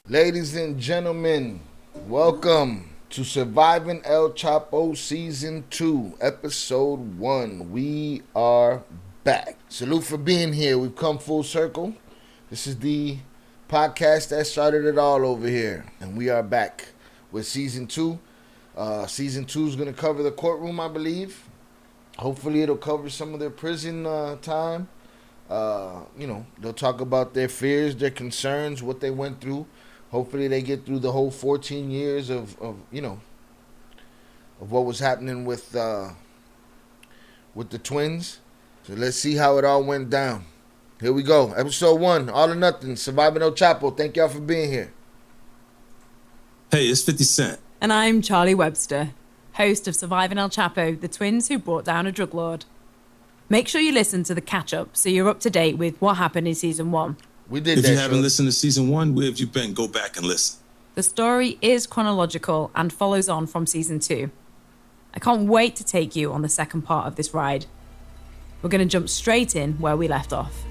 Ladies and gentlemen, welcome to Surviving El Chapo Season 2, Episode 1. We are back. Salute for being here. We've come full circle. This is the podcast that started it all over here. And we are back with Season 2. Season 2 is going to cover the courtroom, I believe. Hopefully it'll cover some of their prison time. They'll talk about their fears, their concerns, what they went through. Hopefully they get through the whole 14 years of what was happening with the twins. So let's see how it all went down. Here we go. Episode 1, All or Nothing, Surviving El Chapo. Thank y'all for being here. Hey, it's 50 Cent. And I'm Charlie Webster, host of Surviving El Chapo, the twins who brought down a drug lord. Make sure you listen to the catch-up so you're up to date with what happened in Season 1. We did if that. If you haven't listened to Season 1, where have you been? Go back and listen. The story is chronological and follows on from Season 2. I can't wait to take you on the second part of this ride. We're going to jump straight in where we left off.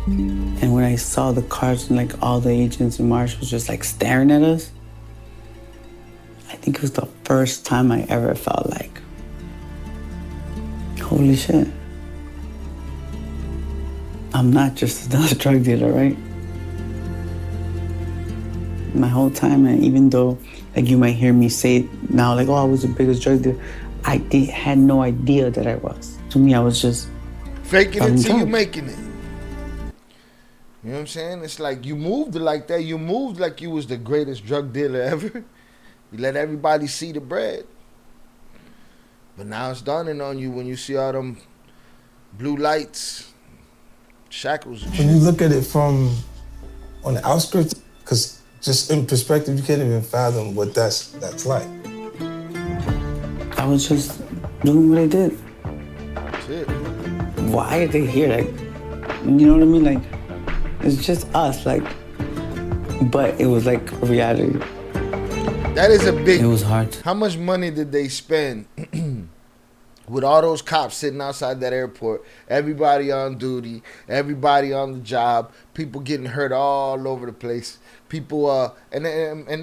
And when I saw the cars and like all the agents and marshals just like staring at us, I think it was the first time I ever felt like, holy shit. I'm not just another drug dealer, right? My whole time, and even though like you might hear me say now, like, oh, I was the biggest drug dealer, I had no idea that I was. To me, I was just faking it till you making it. You know what I'm saying? It's like you moved like that. You moved like you was the greatest drug dealer ever. You let everybody see the bread. But now it's dawning on you when you see all them blue lights, shackles. When you look at it from on the outskirts, because just in perspective, you can't even fathom what that's like. I was just doing what I did. That's it. Why are they here? Like, you know what I mean? Like, it's just us, like, but it was like a reality. That is a big... It was hard. How much money did they spend with all those cops sitting outside that airport? Everybody on duty, everybody on the job, people getting hurt all over the place. People, and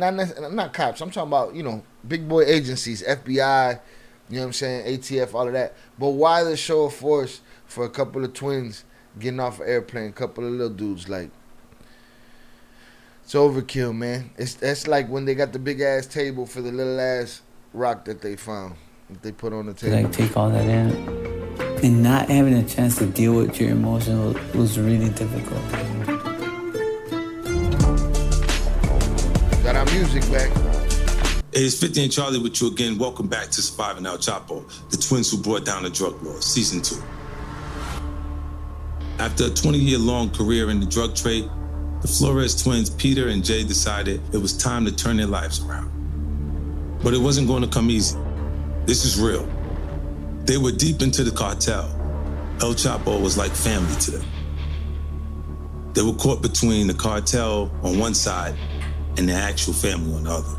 not cops. I'm talking about, big boy agencies, FBI, you know what I'm saying, ATF, all of that. But why the show of force for a couple of twins getting off an airplane, a couple of little dudes, like, it's overkill, man. That's like when they got the big ass table for the little ass rock that they found, that they put on the table. Like, take all that in. And not having a chance to deal with your emotions was really difficult. Got our music back. Hey, it's 50 and Charlie with you again. Welcome back to Surviving El Chapo, the twins who brought down the drug lord, Season 2. After a 20-year-long career in the drug trade, the Flores twins, Peter and Jay, decided it was time to turn their lives around. But it wasn't going to come easy. This is real. They were deep into the cartel. El Chapo was like family to them. They were caught between the cartel on one side and their actual family on the other.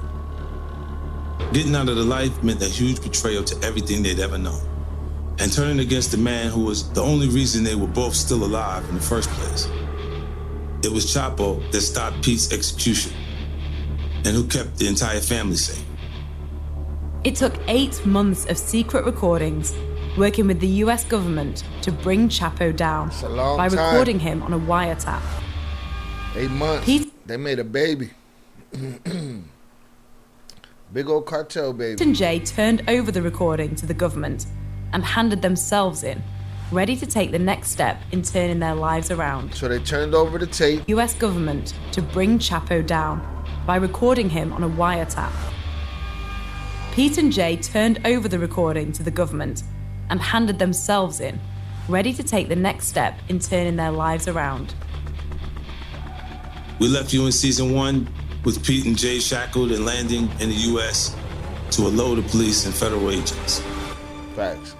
Getting out of the life meant a huge betrayal to everything they'd ever known. And turning against the man who was the only reason they were both still alive in the first place. It was Chapo that stopped Pete's execution and who kept the entire family safe. It took 8 months of secret recordings, working with the US government to bring Chapo down by recording him on a wiretap. 8 months. They made a baby. Big old cartel baby. Pete and Jay turned over the recording to the government and handed themselves in, ready to take the next step in turning their lives around. So they turned over the tape. US government to bring Chapo down by recording him on a wiretap. Pete and Jay turned over the recording to the government and handed themselves in, ready to take the next step in turning their lives around. We left you in Season 1 with Pete and Jay shackled and landing in the US to a load of police and federal agents. Facts.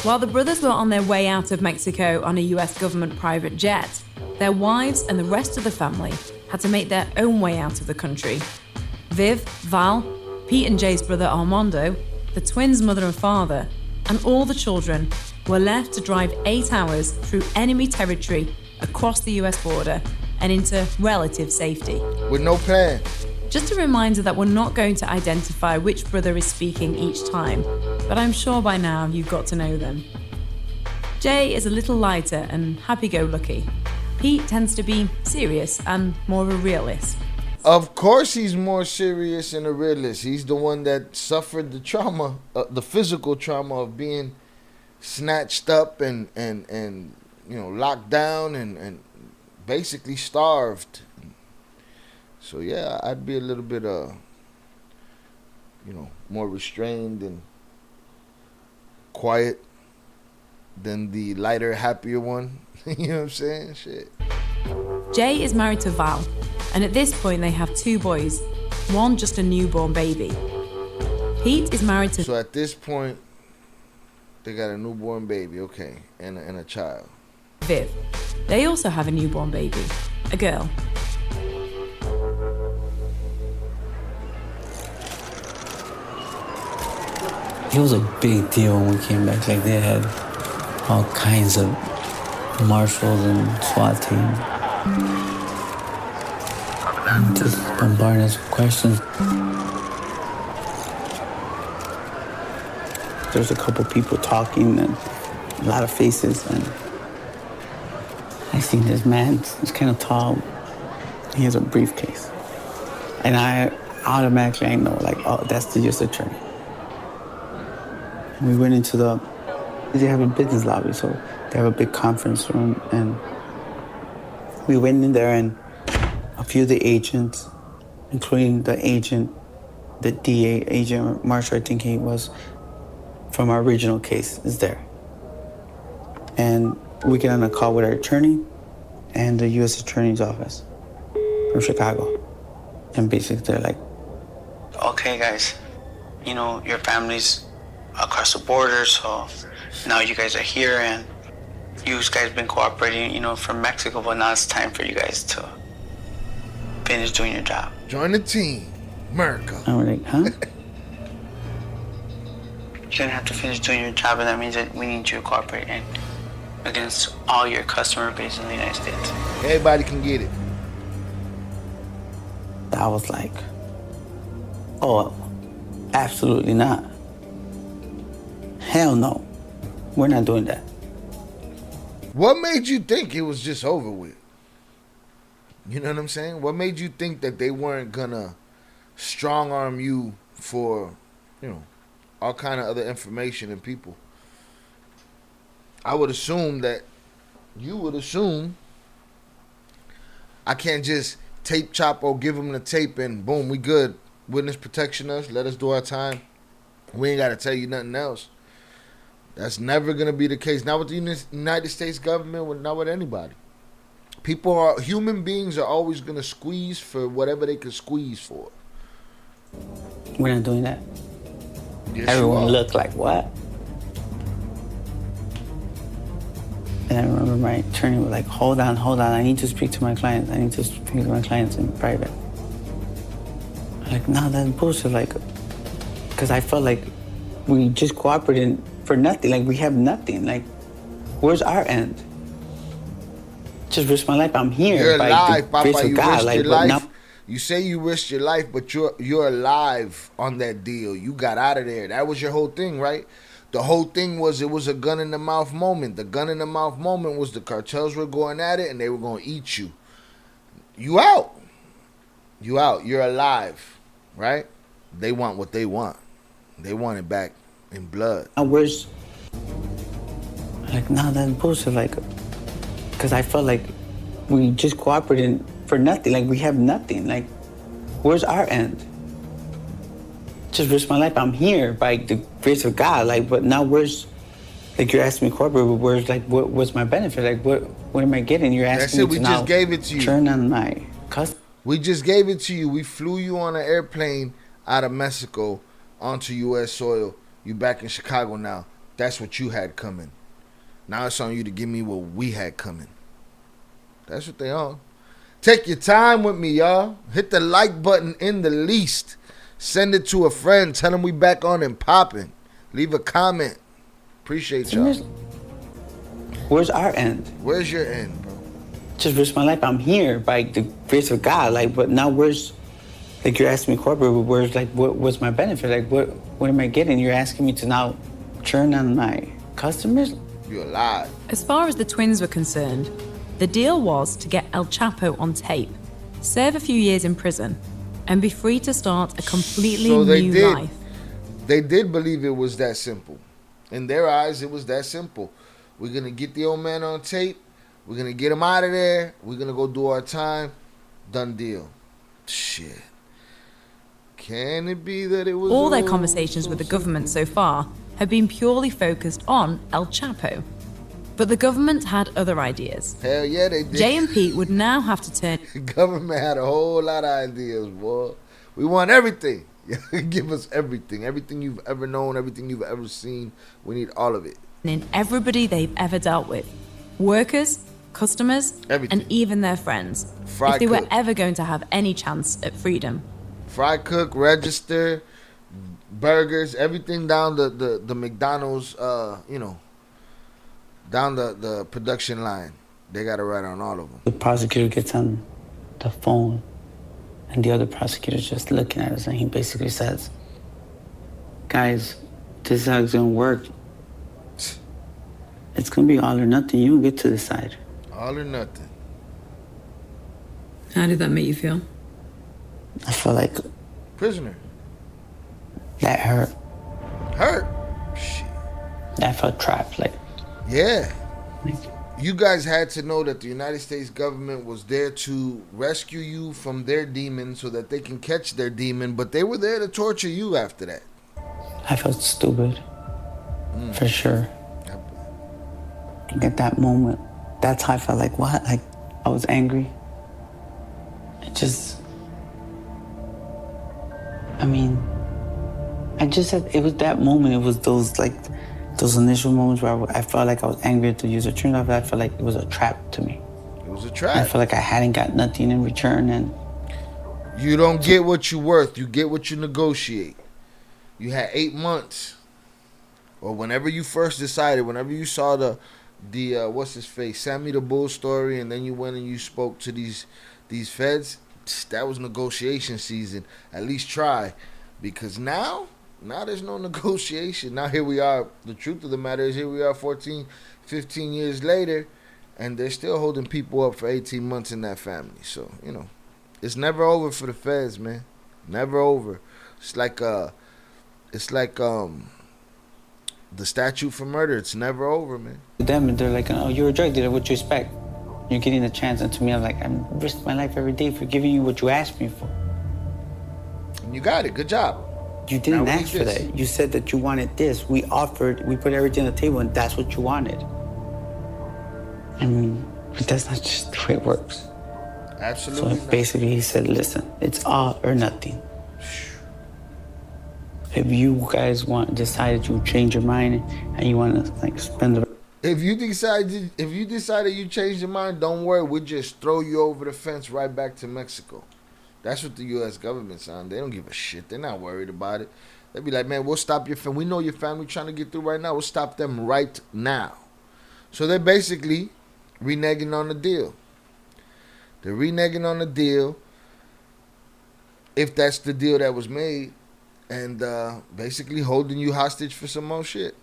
While the brothers were on their way out of Mexico on a US government private jet, their wives and the rest of the family had to make their own way out of the country. Viv, Val, Pete and Jay's brother Armando, the twins' mother and father, and all the children were left to drive 8 hours through enemy territory across the US border and into relative safety. With no plan. Just a reminder that we're not going to identify which brother is speaking each time, but I'm sure by now you've got to know them. Jay is a little lighter and happy-go-lucky. Pete tends to be serious and more of a realist. Of course he's more serious and a realist. He's the one that suffered the trauma, the physical trauma of being snatched up and locked down and basically starved. So yeah, I'd be a little bit more restrained and quiet than the lighter, happier one. You know what I'm saying? Shit. Jay is married to Val, and at this point they have 2 boys, one just a newborn baby. Pete is married to... So at this point, they got a newborn baby, okay, and a child. Viv. They also have a newborn baby, a girl. It was a big deal when we came back. Like, they had all kinds of marshals and SWAT team. And just bombarding us with questions. There's a couple people talking and a lot of faces. And I seen this man, he's kind of tall. He has a briefcase. And I automatically know, like, oh, that's the U.S. attorney. We went into they have a business lobby, so they have a big conference room, and we went in there, and a few of the agents, including the agent, the DA agent, Marshall, I think he was, from our original case, is there. And we get on a call with our attorney and the U.S. Attorney's Office from Chicago. And basically they're like, okay, guys, your family's across the border, so now you guys are here, and you guys been cooperating, from Mexico, but now it's time for you guys to finish doing your job. Join the team, America. And we're like, huh? You're gonna have to finish doing your job, and that means that we need you to cooperate against all your customer base in the United States. Everybody can get it. I was like, oh, absolutely not. Hell no. We're not doing that. What made you think it was just over with? You know what I'm saying? What made you think that they weren't gonna strong arm you for, all kind of other information and people? I would assume that you would assume I can't just tape Chapo, give him the tape, and boom, we good. Witness protection us, let us do our time. We ain't got to tell you nothing else. That's never going to be the case. Not with the United States government, not with anybody. Human beings are always going to squeeze for whatever they can squeeze for. We're not doing that. Yes, everyone looked like, what? And I remember my attorney was like, hold on, I need to speak to my clients. In private. I'm like, no, that's bullshit. Like, because I felt like we just cooperated for nothing. Like, we have nothing. Like, where's our end? Just risk my life. I'm here. You're alive, Papa. You risked your life. Now, you say you risked your life, but you're alive on that deal. You got out of there. That was your whole thing, right? The whole thing was it was a gun in the mouth moment. The gun in the mouth moment was the cartels were going at it and they were going to eat you. You out. You out. You're alive, right? They want what they want. They want it back in blood. Where's... Like, no, that's bullshit. Like, because I felt like we just cooperated for nothing. Like, we have nothing. Like, where's our end? Just risk my life. I'm here by the grace of God. Like, but now where's... Like, you're asking me corporate, but where's, like, what's my benefit? Like, what am I getting? You're asking me to now... We just gave it to you. Turn on my customer. We just gave it to you. We flew you on an airplane out of Mexico onto U.S. soil. You back in Chicago now. That's what you had coming. Now it's on you to give me what we had coming. That's what they are. Take your time with me, y'all. Hit the like button in the least. Send it to a friend. Tell them we back on and popping. Leave a comment. Appreciate y'all. Where's our end? Where's your end, bro? Just risk my life. I'm here by the grace of God. Like, but now where's, like, you're asking me corporate, but where's, like, what's my benefit? Like, what am I getting? You're asking me to now churn on my customers? You're alive. As far as the twins were concerned, the deal was to get El Chapo on tape, serve a few years in prison, and be free to start a completely new life. They did believe it was that simple. In their eyes, it was that simple. We're going to get the old man on tape. We're going to get him out of there. We're going to go do our time. Done deal. Shit. Can it be that it was... All their conversations with the government so far have been purely focused on El Chapo. But the government had other ideas. Hell yeah, they did. Jay and Pete would now have to turn... The government had a whole lot of ideas, boy. We want everything. Give us everything. Everything you've ever known, everything you've ever seen. We need all of it. In everybody they've ever dealt with. Workers, customers, everything. And even their friends. Fry if they cook. were ever going to have any chance at freedom. Fry cook, register, burgers, everything down the McDonald's, down the production line. They got to write on all of them. The prosecutor gets on the phone, and the other prosecutor's just looking at us, and he basically says, guys, this is how it's going to work. It's going to be all or nothing. You get to decide. All or nothing. How did that make you feel? I felt like... Prisoner. That hurt. Hurt? Shit. I felt trapped, like... Yeah. You guys had to know that the United States government was there to rescue you from their demon so that they can catch their demon, but they were there to torture you after that. I felt stupid. For sure. And at that moment, that's how I felt. Like, what? Like, I was angry. It just... I mean... I just said... It was that moment. It was those, like... Those initial moments where I felt like I was angry at the user. Turned out I felt like it was a trap to me. It was a trap. I felt like I hadn't got nothing in return, and... You don't get what you're worth. You get what you negotiate. You had 8 months. Or whenever you first decided, whenever you saw the what's his face, Sammy the Bull story, and then you went and you spoke to these feds, that was negotiation season. At least try. Because now there's no negotiation. Now here we are. The truth of the matter is here we are 14, 15 years later, and they're still holding people up for 18 months in that family. So, it's never over for the feds, man. Never over. It's like the statute for murder. It's never over, man. Them, they're like, oh, you're a drug dealer. What you expect? You're getting the chance. And to me, I'm like, I'm risking my life every day for giving you what you asked me for. And you got it. Good job. You didn't ask for that. You said that you wanted this. We offered, we put everything on the table, and that's what you wanted. I mean, but that's not just the way it works. Absolutely. So basically, he said, listen, it's all or nothing. If you guys decided you change your mind and you want to like spend the... If you decided you changed your mind, don't worry. We'll just throw you over the fence right back to Mexico. That's what the U.S. government's on. They don't give a shit. They're not worried about it. They'll be like, man, we'll stop your family. We know your family trying to get through right now. We'll stop them right now. So they're basically reneging on the deal. They're reneging on the deal, if that's the deal that was made, and basically holding you hostage for some more shit.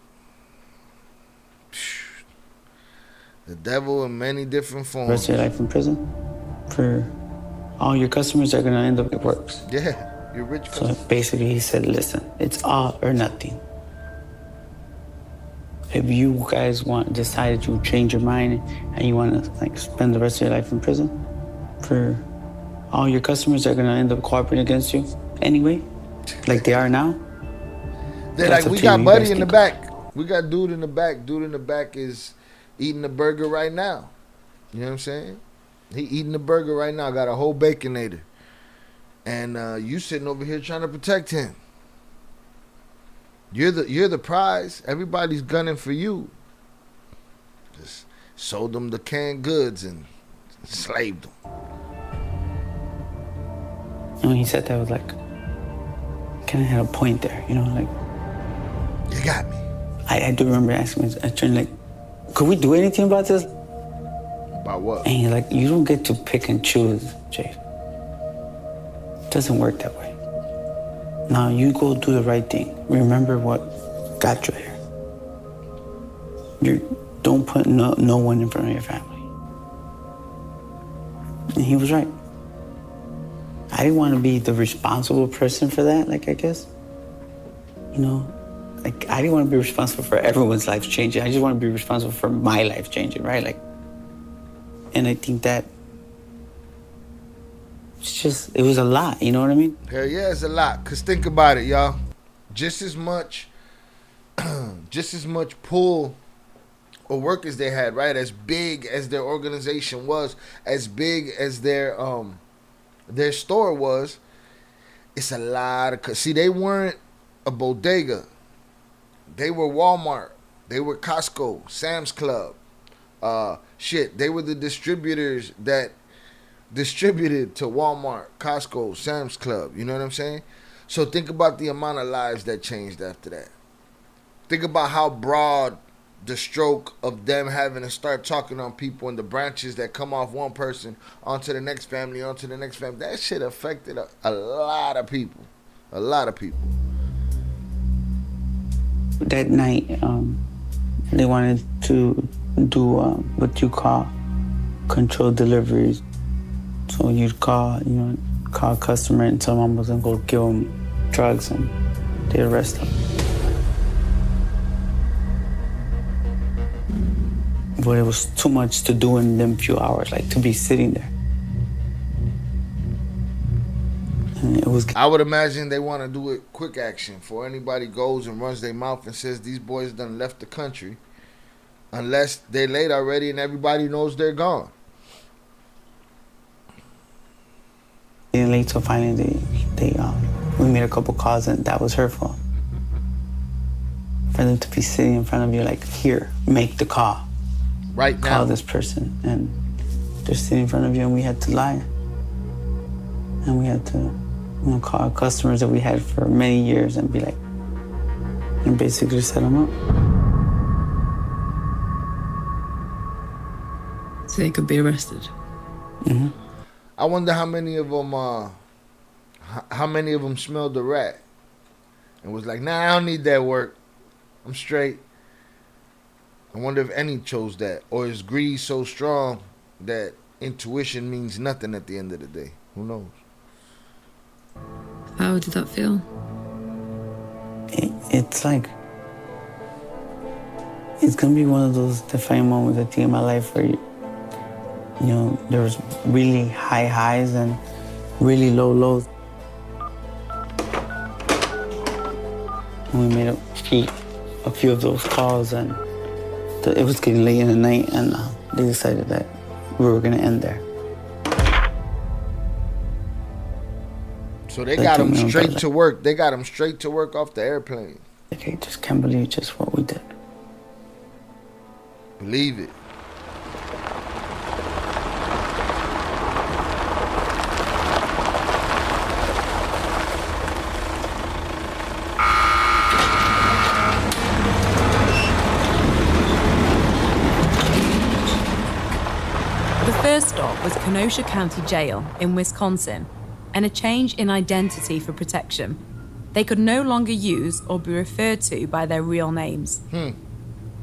The devil in many different forms. Rest of your life in prison for... All your customers are going to end up at works. Yeah, you're rich customers. So basically he said, listen, it's all or nothing. If you guys decided you change your mind and you want to like spend the rest of your life in prison, for all your customers are going to end up cooperating against you anyway, like they are now. They're like, we got buddy in the back. We got dude in the back. Dude in the back is eating a burger right now. You know what I'm saying? He eating the burger right now, got a whole Baconator. And you sitting over here trying to protect him. You're the prize. Everybody's gunning for you. Just sold them the canned goods and slaved them. And when he said that, I was like, kind of had a point there, like... You got me. I do remember asking his attorney, like, could we do anything about this? About what? And he's like, you don't get to pick and choose, Jay. It doesn't work that way. Now you go do the right thing. Remember what got you here. Don't put no one in front of your family. And he was right. I didn't want to be the responsible person for that, like, I guess. You know, like, I didn't want to be responsible for everyone's life changing. I just want to be responsible for my life changing, right? Like, and I think that it was a lot, you know what I mean? Hell yeah, it's a lot. Cause think about it, y'all. Just as much pull or work as they had, right? As big as their organization was, as big as their store was, it's a lot of. See, they weren't a bodega. They were Walmart. They were Costco, Sam's Club. They were the distributors that distributed to Walmart, Costco, Sam's Club. You know what I'm saying? So think about the amount of lives that changed after that. Think about how broad the stroke of them having to start talking on people and the branches that come off one person onto the next family, onto the next family. That shit affected a lot of people. A lot of people. That night, they wanted to do what you call controlled deliveries. So you'd call a customer and someone was gonna go give them drugs and they'd arrest them. But it was too much to do in them few hours, like to be sitting there. And it was. I would imagine they want to do it quick action for anybody goes and runs their mouth and says these boys done left the country, unless they're late already and everybody knows they're gone. Late, so finally we made a couple calls and that was her fault. For them to be sitting in front of you like, here, make the call. Right now. Call this person, and they're sitting in front of you, and we had to lie. And we had to, call customers that we had for many years and be like, and basically set them up. So they could be arrested. Mm-hmm. I wonder how many of them smelled the rat and was like, nah, I don't need that work. I'm straight. I wonder if any chose that. Or is greed so strong that intuition means nothing at the end of the day? Who knows? How did that feel? It's like, it's going to be one of those defining moments, I think, in my life where, there was really high highs and really low lows. And we made a few of those calls, and it was getting late in the night, and they decided that we were going to end there. So they got them straight to work. They got them straight to work off the airplane. I just can't believe just what we did. Believe it. The first stop was Kenosha County Jail in Wisconsin, and a change in identity for protection. They could no longer use or be referred to by their real names.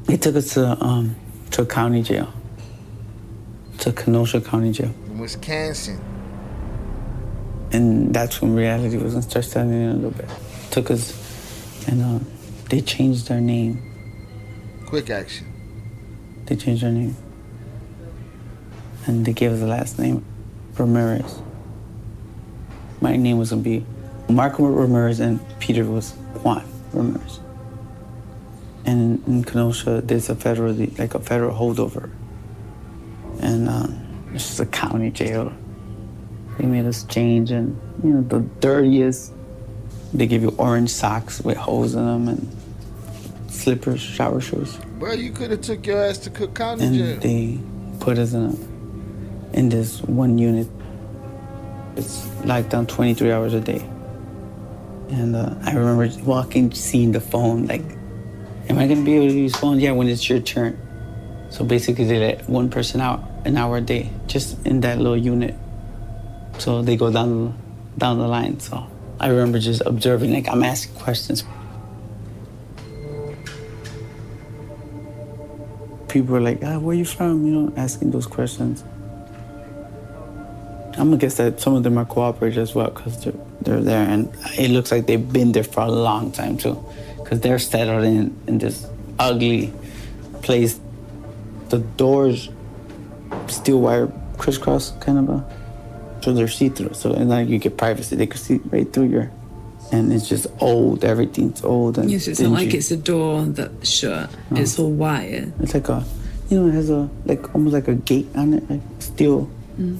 They took us to a county jail, to Kenosha County Jail. In Wisconsin. And that's when reality was gonna start setting in a little bit. Took us, and they changed their name. Quick action. They changed their name. And they gave us the last name, Ramirez. My name was gonna be Marco Ramirez, and Peter was Juan Ramirez. And in Kenosha, there's a federal holdover. And it's just a county jail. They made us change, and the dirtiest. They give you orange socks with holes in them and slippers, shower shoes. Bro, you could have took your ass to Cook County jail. And they put us in this one unit. It's locked down 23 hours a day. And I remember walking, seeing the phone, like, am I going to be able to use phone? Yeah, when it's your turn. So basically they let one person out an hour a day, just in that little unit. So they go down the line. So I remember just observing, like I'm asking questions. People were like, where are you from? You know, asking those questions. I'm gonna guess that some of them are cooperating as well because they're there, and it looks like they've been there for a long time too, because they're settled in this ugly place. The doors steel wire crisscross kind of so they're see-through. So it's not like you get privacy; they can see right through your. And it's just old. Everything's old and yes, it's not like it's a door that's shut. No. It's all wire. It's like a, you know, it has a almost like a gate on it, like steel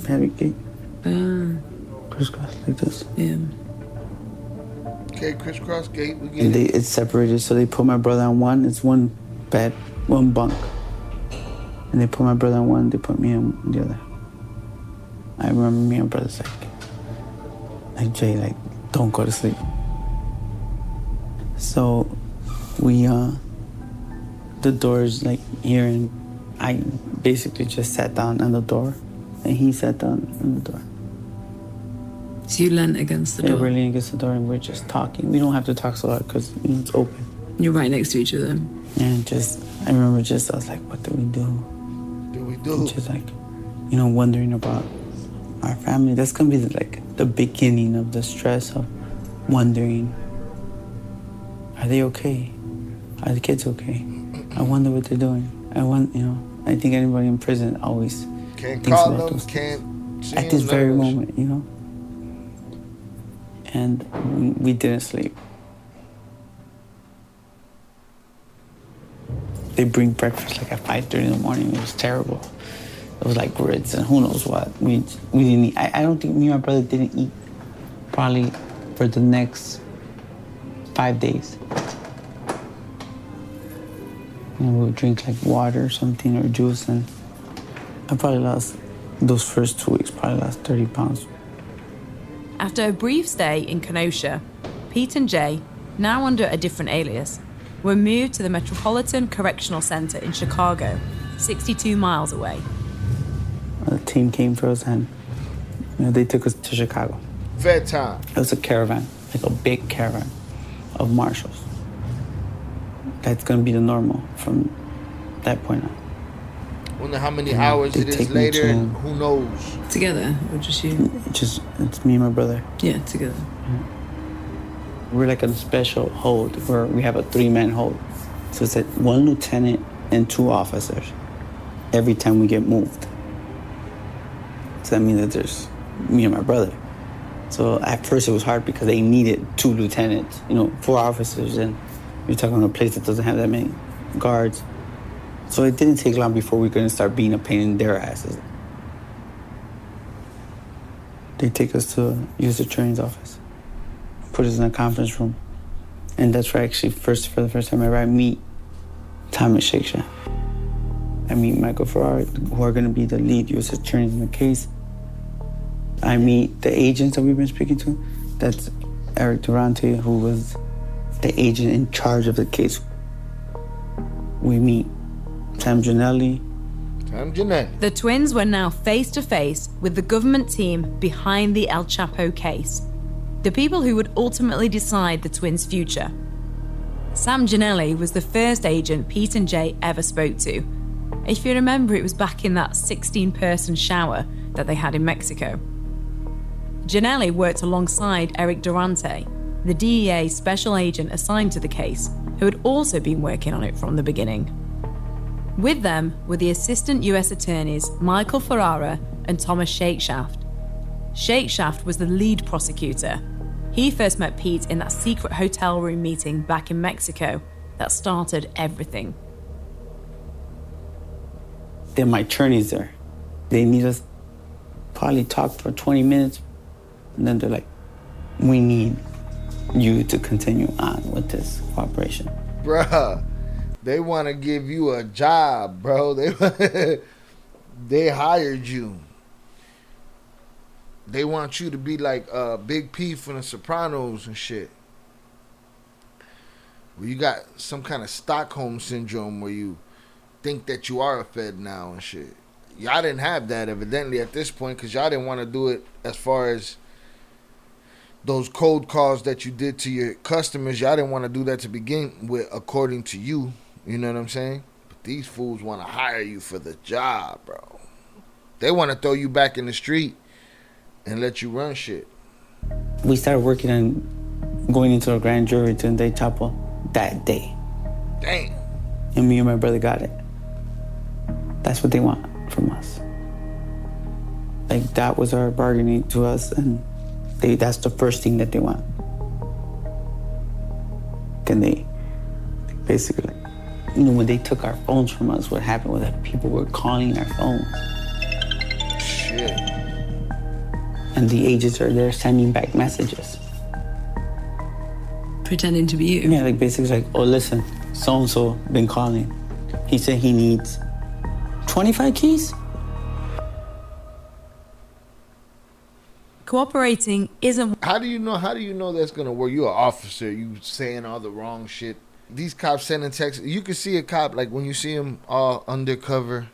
heavy gate. Crisscross like this. Yeah. Okay, crisscross gate. We get and it's separated, so they put my brother on one. It's one bed, one bunk. And they put my brother on one. They put me on the other. I remember me and my brother's like Jay, like don't go to sleep. So we the door's like here, and I basically just sat down on the door, and he sat down on the door. So you leant against the door? Yeah, we're leaning against the door, and we're just talking. We don't have to talk so loud because it's open. You're right next to each other. And I remember I was like, what do we do? And just like, you know, wondering about our family. That's gonna be the beginning of the stress of wondering, are they okay? Are the kids okay? I wonder what they're doing. I think anybody in prison always can't thinks call about them, those can't see at this them, very moment, you know? And we didn't sleep. They bring breakfast like at 5:30 in the morning. It was terrible. It was like grits and who knows what. We didn't eat. I don't think me and my brother didn't eat probably for the next 5 days. And we would drink like water or something or juice, and I probably lost, those first 2 weeks, probably lost 30 pounds. After a brief stay in Kenosha, Pete and Jay, now under a different alias, were moved to the Metropolitan Correctional Center in Chicago, 62 miles away. A team came for us, and they took us to Chicago. Fair time. It was a caravan, like a big caravan of marshals. That's gonna be the normal from that point on. Wonder how many hours it is later, and who knows? Together, or just you? It's me and my brother. Yeah, together. We're like a special hold where we have a 3-man hold. So it's like 1 lieutenant and 2 officers every time we get moved. So that means that there's me and my brother. So at first it was hard because they needed 2 lieutenants, 4 officers, and you're talking about a place that doesn't have that many guards. So it didn't take long before we were going to start being a pain in their asses. They take us to U.S. Attorney's office, put us in a conference room. And that's where actually for the first time ever, I meet Thomas Shake Shack. I meet Michael Farrar, who are going to be the lead U.S. attorneys in the case. I meet the agents that we've been speaking to. That's Eric Durante, who was the agent in charge of the case. We meet Sam Gianelli. The twins were now face to face with the government team behind the El Chapo case, the people who would ultimately decide the twins' future. Sam Gianelli was the first agent Pete and Jay ever spoke to. If you remember, it was back in that 16-person shower that they had in Mexico. Gianelli worked alongside Eric Durante, the DEA special agent assigned to the case, who had also been working on it from the beginning. With them were the assistant US attorneys Michael Ferrara and Thomas Shakeshaft. Shakeshaft was the lead prosecutor. He first met Pete in that secret hotel room meeting back in Mexico that started everything. Then my attorneys there. They need us probably talk for 20 minutes, and then they're like, we need you to continue on with this cooperation. Bruh, they want to give you a job, bro. They hired you. They want you to be like Big P from The Sopranos and shit. where you got some kind of Stockholm syndrome where you think that you are a Fed now and shit. Y'all didn't have that evidently at this point because y'all didn't want to do it as far as those cold calls that you did to your customers. Y'all didn't want to do that to begin with, according to you. You know what I'm saying? But these fools want to hire you for the job, bro. They want to throw you back in the street and let you run shit. We started working on going into a grand jury to indict Chapo that day. Damn. And me and my brother got it. That's what they want from us. Like, that was our bargaining to us, and that's the first thing that they want. And they basically, when they took our phones from us, what happened was that people were calling our phones. Shit. And the agents are there sending back messages. Pretending to be you. Yeah, like basically like, oh, listen, so-and-so been calling. He said he needs 25 keys? Cooperating isn't... How do you know that's going to work? You're an officer. You saying all the wrong shit. These cops sending texts. You can see a cop, like when you see them all undercover,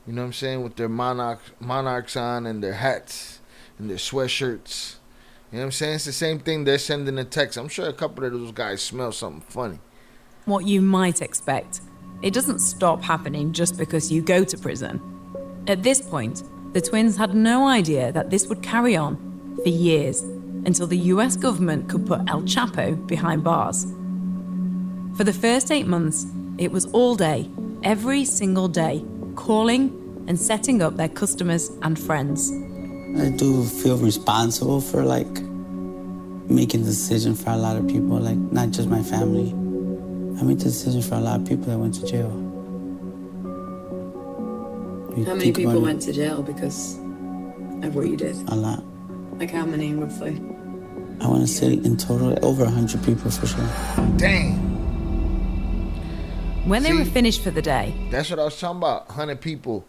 you know what I'm saying, with their monarchs on and their hats and their sweatshirts. You know what I'm saying? It's the same thing. They're sending a text. I'm sure a couple of those guys smell something funny. What you might expect. It doesn't stop happening just because you go to prison. At this point, the twins had no idea that this would carry on for years until the US government could put El Chapo behind bars. For the first 8 months, it was all day, every single day, calling and setting up their customers and friends. I do feel responsible for, like, making decisions for a lot of people, like, not just my family. I made the decision for a lot of people that went to jail. How many people went to jail because of what you did? A lot. Like how many, roughly? I want to say in total, over 100 people for sure. Damn. When they were finished for the day... That's what I was talking about, 100 people.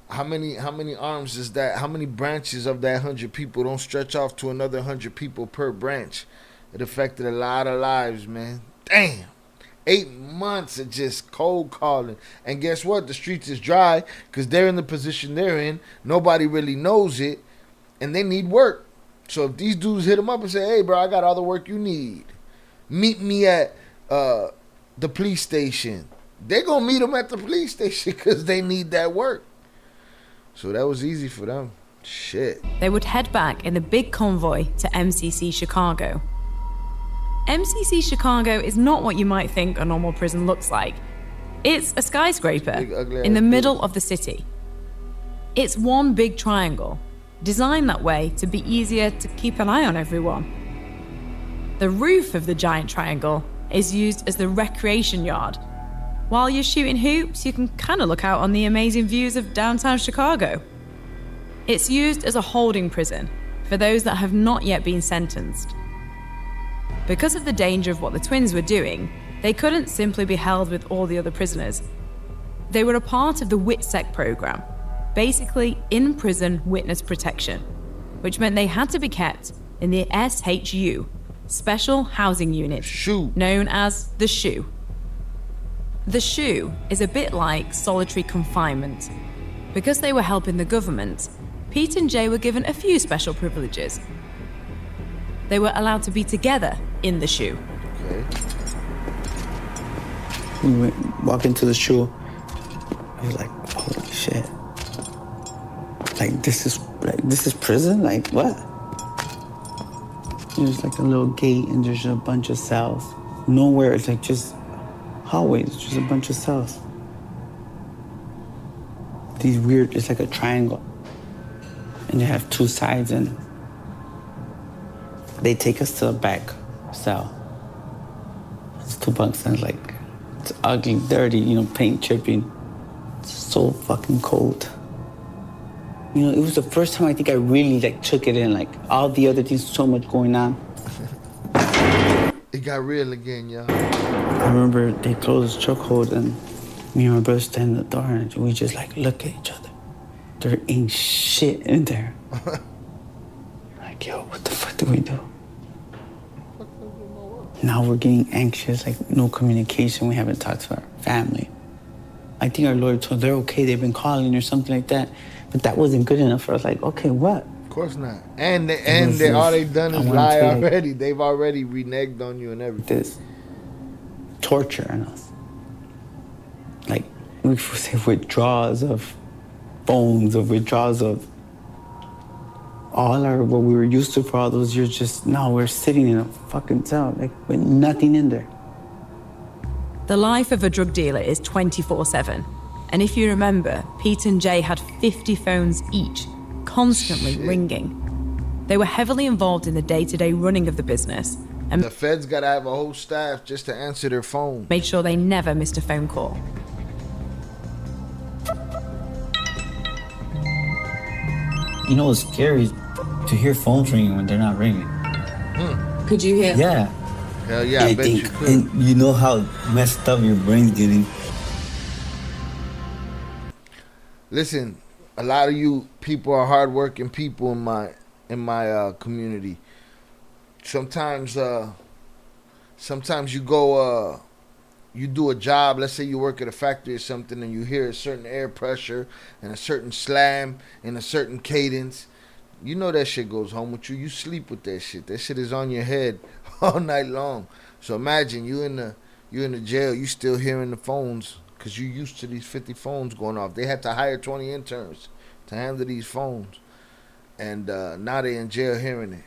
How many arms is that? How many branches of that 100 people don't stretch off to another 100 people per branch? It affected a lot of lives, man. Damn. 8 months of just cold calling. And guess what? The streets is dry because they're in the position they're in. Nobody really knows it. And they need work. So if these dudes hit them up and say, hey, bro, I got all the work you need. Meet me at the police station. They're going to meet them at the police station because they need that work. So that was easy for them. Shit. They would head back in a big convoy to MCC Chicago. MCC Chicago is not what you might think a normal prison looks like. It's a skyscraper in the middle of the city. It's one big triangle, designed that way to be easier to keep an eye on everyone. The roof of the giant triangle is used as the recreation yard. While you're shooting hoops, you can kind of look out on the amazing views of downtown Chicago. It's used as a holding prison for those that have not yet been sentenced. Because of the danger of what the twins were doing, they couldn't simply be held with all the other prisoners. They were a part of the WITSEC program, basically in-prison witness protection, which meant they had to be kept in the SHU, Special Housing Unit, known as the SHU. The SHU is a bit like solitary confinement. Because they were helping the government, Pete and Jay were given a few special privileges. They were allowed to be together in the SHU. Okay. We walked into the SHU. I was like, holy shit. Like, this is prison? Like, what? There's like a little gate and there's a bunch of cells. Nowhere, it's like just hallways, just a bunch of cells. These weird, it's like a triangle. And they have two sides and they take us to the back cell. It's 2 bunks and like, it's ugly, dirty, paint chipping. It's so fucking cold. It was the first time I think I really took it in, all the other things, so much going on. It got real again, y'all. I remember they closed the chokehold and me and my brother stand at the door and we just look at each other. There ain't shit in there. Yo, what the fuck do we do? Now we're getting anxious, like no communication. We haven't talked to our family. I think our lawyer told they're okay, they've been calling or something like that. But that wasn't good enough for us. Like, okay, what? Of course not. And all they've done is lie already. They've already reneged on you and everything. This torture on us. Like, we say withdrawals of phones, or withdrawals of all what we were used to for all those years. Just now we're sitting in a fucking cell, like with nothing in there. The life of a drug dealer is 24/7. And if you remember, Pete and Jay had 50 phones each, constantly ringing. They were heavily involved in the day-to-day running of the business. And the feds gotta have a whole staff just to answer their phone. Made sure they never missed a phone call. You know what's scary? To hear phones ringing when they're not ringing. Could you hear? Yeah. Hell yeah, I bet you could. And you know how messed up your brain's getting. Listen, a lot of you people are hardworking people in my community. Sometimes you go you do a job, let's say you work at a factory or something, and you hear a certain air pressure and a certain slam and a certain cadence. You know that shit goes home with you. You sleep with that shit. That shit is on your head all night long. So imagine you in the jail, you still hearing the phones because you used to these 50 phones going off. They had to hire 20 interns to handle these phones. And now they in jail hearing it.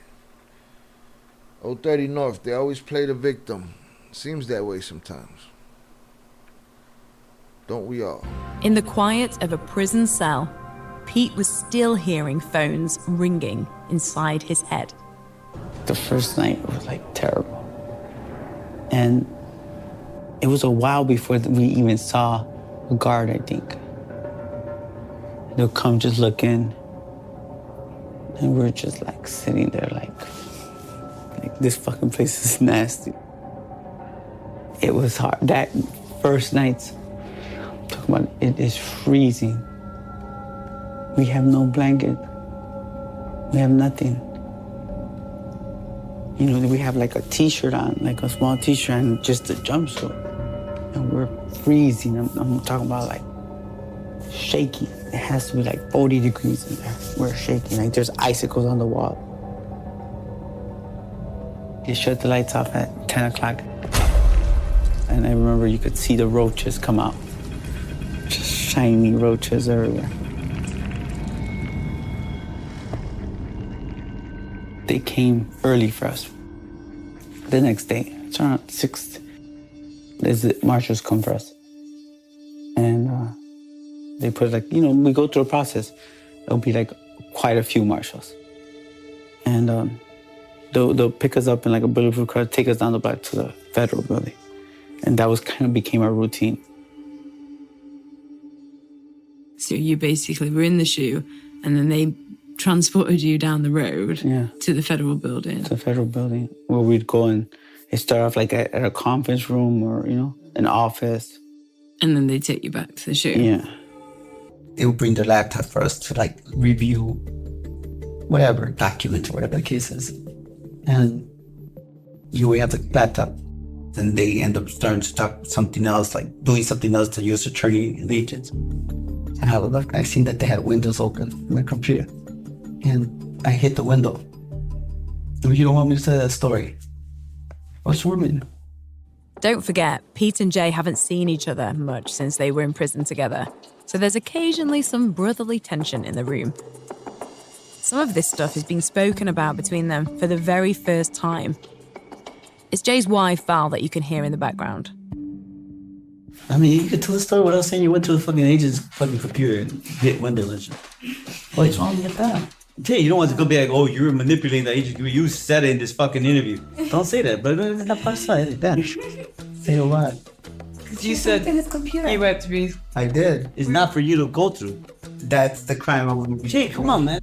030 North, they always play the victim. Seems that way sometimes. Don't we all? In the quiet of a prison cell, Pete was still hearing phones ringing inside his head. The first night was like terrible. And it was a while before we even saw a guard, I think. They'll come just look in. And we're just like sitting there like this fucking place is nasty. It was hard. That first night, I'm talking about, it is freezing. We have no blanket. We have nothing. You know, we have like a t-shirt on, like a small t-shirt and just a jumpsuit. And we're freezing. I'm talking about like shaking. It has to be like 40 degrees in there. We're shaking, like there's icicles on the wall. They shut the lights off at 10 o'clock. And I remember you could see the roaches come out. Just shiny roaches everywhere. They came early for us. The next day, it's around 6, the marshals come for us. And they put like, you know, we go through a process. There'll be like quite a few marshals. And they'll pick us up in like a bulletproof car, take us down the block to the federal building. And that was kind of became our routine. So you basically were in the shoe and then they transported you down the road to the federal building. To the federal building, where we'd go and it start off like at a conference room or, you know, an office. And then they take you back to the shoe. Yeah. They would bring their laptop for us to like review whatever, documents or whatever the case is. And you would have the laptop. Then they end up starting to talk something else, like doing something else to U.S. attorney and agents. And I looked, I seen that they had windows open on my computer. And I hit the window. You don't want me to tell that story. I was swimming. Don't forget, Pete and Jay haven't seen each other much since they were in prison together. So there's occasionally some brotherly tension in the room. Some of this stuff is being spoken about between them for the very first time. It's Jay's wife, Val, that you can hear in the background. I mean, you could tell the story without saying you went to the fucking agent's fucking computer and hit window and shit. What's wrong with that? Jay, you don't want to go be like, oh, you're manipulating the agent. You said it in this fucking interview. Don't say that, but it's not like that. Say a lot. You said he went to be. I did. It's not for you to go through. That's the crime I wouldn't be. Jay, come on, man.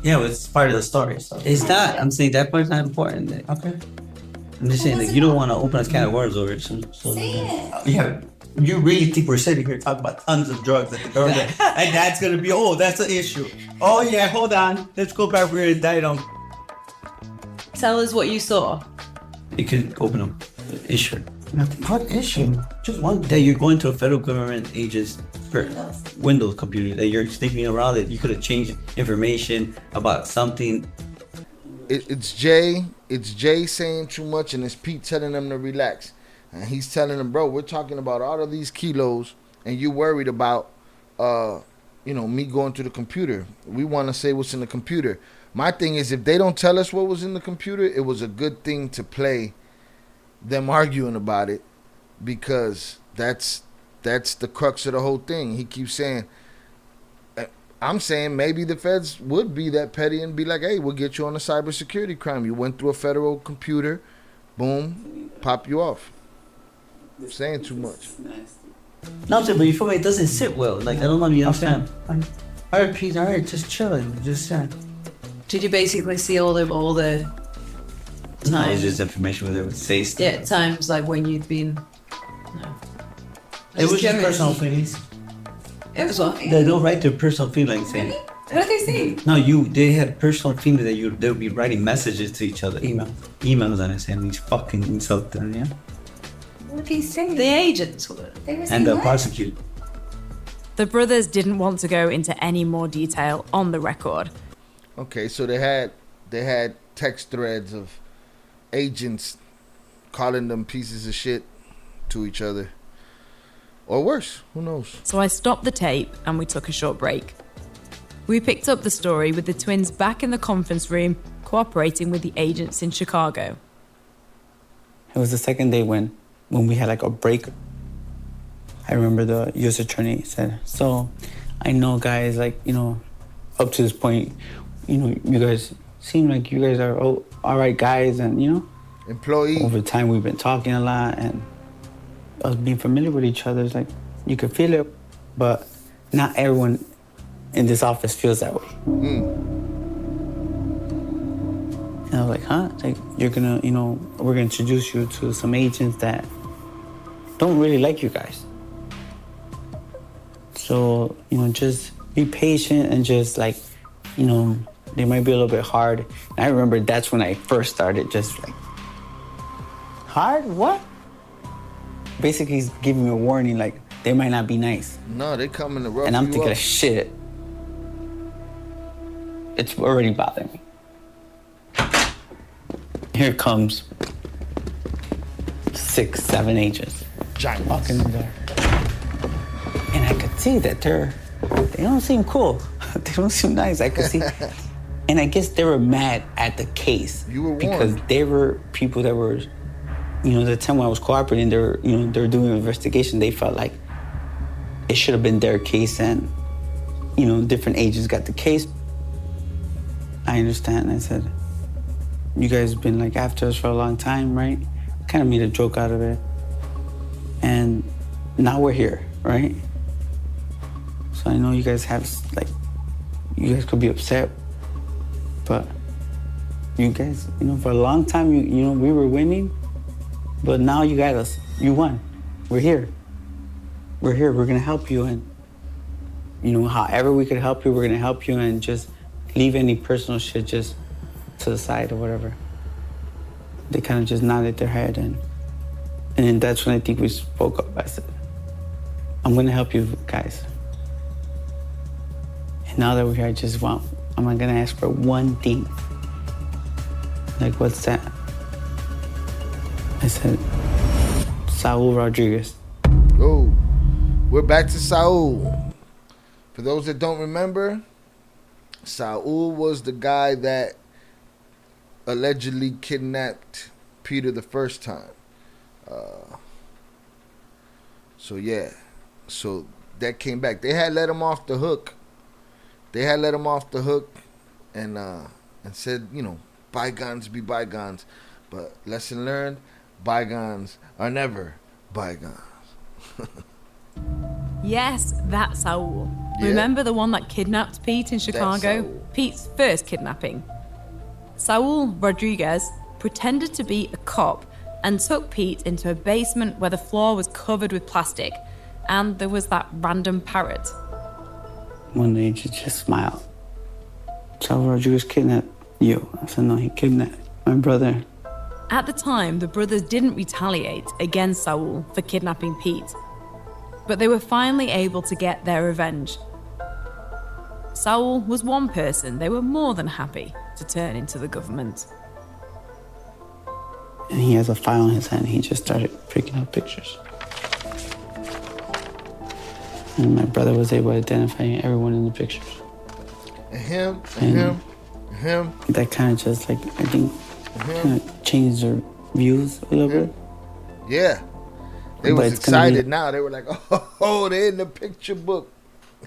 Yeah, well, it's part of the story. So. It's not. I'm saying that part's not important. Okay. I'm just saying, like, you don't want to open a can of worms over it. So yeah, you really think we're sitting here talking about tons of drugs at the government, and that's gonna be, oh, that's an issue. Oh yeah, hold on. Let's go back. We're gonna die on. Tell us what you saw. it could open up an issue. What issue? Just one day you're going to a federal government agent's Windows computer that you're sneaking around it. You could have changed information about something. It's Jay saying too much, and it's Pete telling them to relax. And he's telling them, bro, we're talking about all of these kilos, and you worried about, me going to the computer. We want to say what's in the computer. My thing is, if they don't tell us what was in the computer, it was a good thing to play them arguing about it, because that's the crux of the whole thing. He keeps saying, I'm saying maybe the feds would be that petty and be like, hey, we'll get you on a cybersecurity crime. You went through a federal computer, boom, pop you off. I'm saying too much. No, but you feel like it doesn't sit well. Like, I don't know if you understand. All right, Pete, all right, just chilling. Just Did you basically see all the no, it's just information where they would say stuff. Yeah, times like when you'd been. No. It was just personal feelings. It was what? They don't write their personal feelings in. What did they say? No, they had personal feelings that they would be writing messages to each other. Emails and saying these fucking insulting, yeah? What did he say? The agents were. And the prosecutor. The brothers didn't want to go into any more detail on the record. Okay, so they had text threads of agents calling them pieces of shit to each other. Or worse, who knows? So I stopped the tape and we took a short break. We picked up the story with the twins back in the conference room, cooperating with the agents in Chicago. It was the second day when we had like a break. I remember the U.S. attorney said, so I know guys, like, up to this point, you guys seem like you guys are all right guys, and, employee. Over time, we've been talking a lot, and us being familiar with each other, it's like, you could feel it, but not everyone in this office feels that way. And I was like, huh? Like, you're gonna, we're gonna introduce you to some agents that don't really like you guys. So, just be patient and just like, they might be a little bit hard. And I remember that's when I first started just like, hard? What? Basically, he's giving me a warning, like, they might not be nice. No, they coming to rough you up. And I'm thinking, shit, it's already bothering me. Here comes 6, 7 agents. Giants. Walking in there. And I could see that they don't seem cool. They don't seem nice. I could see. And I guess they were mad at the case. You were warned. Because they were people that were, the time when I was cooperating, they were doing an investigation. They felt like it should have been their case, and, different agents got the case. I understand. I said, you guys have been like after us for a long time, right? Kind of made a joke out of it. And now we're here, right? So I know you guys have, like, you guys could be upset, but you guys, for a long time, we were winning, but now you got us. You won. We're here. We're here. We're gonna help you, and, however we could help you, we're gonna help you, and just leave any personal shit just to the side or whatever. They kind of just nodded their head, and then that's when I think we spoke up. I said, I'm gonna help you guys. And now that we're here, I'm gonna ask for one thing. Like, what's that? I said, Saul Rodriguez. Oh, we're back to Saul. For those that don't remember, Saul was the guy that allegedly kidnapped Peter the first time. So that came back. They had let him off the hook. And said, bygones be bygones. But lesson learned, bygones are never bygones. Yes, that's Saul. Yeah. Remember the one that kidnapped Pete in Chicago? Saul. Pete's first kidnapping. Saul Rodriguez pretended to be a cop and took Pete into a basement where the floor was covered with plastic, and there was that random parrot. One day, just smiled. Saul Rodriguez kidnapped you. I said, no, he kidnapped my brother. At the time, the brothers didn't retaliate against Saul for kidnapping Pete, but they were finally able to get their revenge. Saul was one person they were more than happy to turn into the government. And he has a file in his hand. He just started picking up pictures. And my brother was able to identify everyone in the pictures. And him. That kind of just, like, I think, kind of changed their views a little bit. Yeah. They was excited now. They were like, oh, they're in the picture book.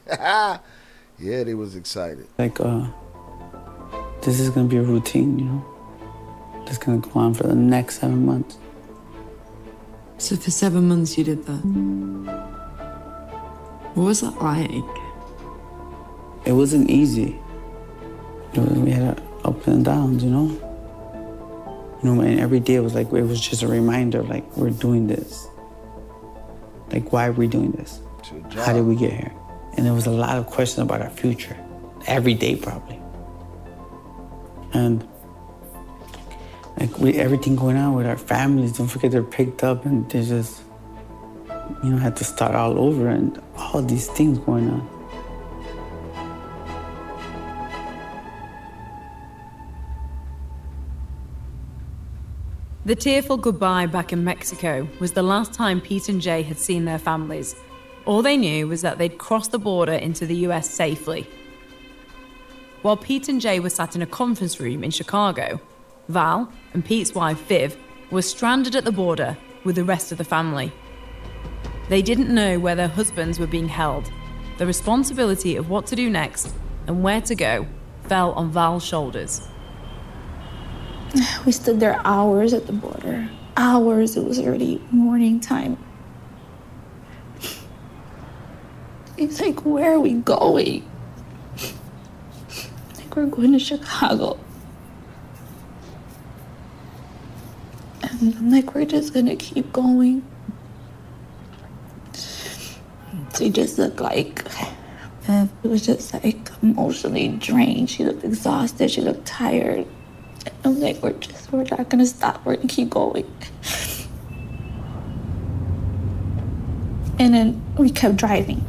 Yeah, they was excited. Like, this is going to be a routine, you know? It's going to go on for the next 7 months. So for 7 months you did that? What was that like? It wasn't easy. We had ups and downs, you know? You know, and every day it was just a reminder of, like, we're doing this. Like, why are we doing this? How did we get here? And there was a lot of questions about our future. Every day, probably. And, like, with everything going on with our families, don't forget they're picked up and they just, you know, had to start all over and all these things going on. The tearful goodbye back in Mexico was the last time Pete and Jay had seen their families. All they knew was that they'd crossed the border into the US safely. While Pete and Jay were sat in a conference room in Chicago, Val and Pete's wife Viv were stranded at the border with the rest of the family. They didn't know where their husbands were being held. The responsibility of what to do next and where to go fell on Val's shoulders. We stood there hours at the border. Hours. It was already morning time. He's like, where are we going? Like, we're going to Chicago. And I'm like, we're just gonna keep going. She just looked like, it was just like emotionally drained. She looked exhausted. She looked tired. I'm like, we're not gonna stop. We're gonna keep going. And then we kept driving.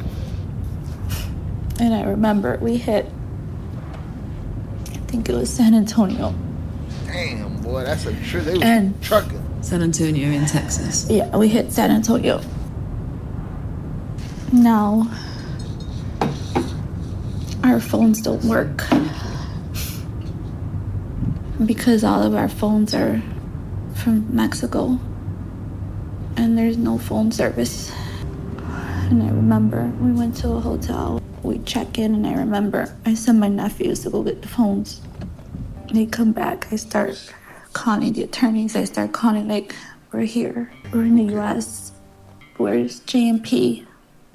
And I remember we hit, I think it was San Antonio. Damn, boy, that's a trip. They was trucking. San Antonio in Texas. Yeah, we hit San Antonio. Now, our phones don't work. Because all of our phones are from Mexico. And there's no phone service. And I remember we went to a hotel. We check in, and I remember I sent my nephews to go get the phones. They come back. I start calling the attorneys. I start calling, like, we're here. We're in the US. Where's Jay and P?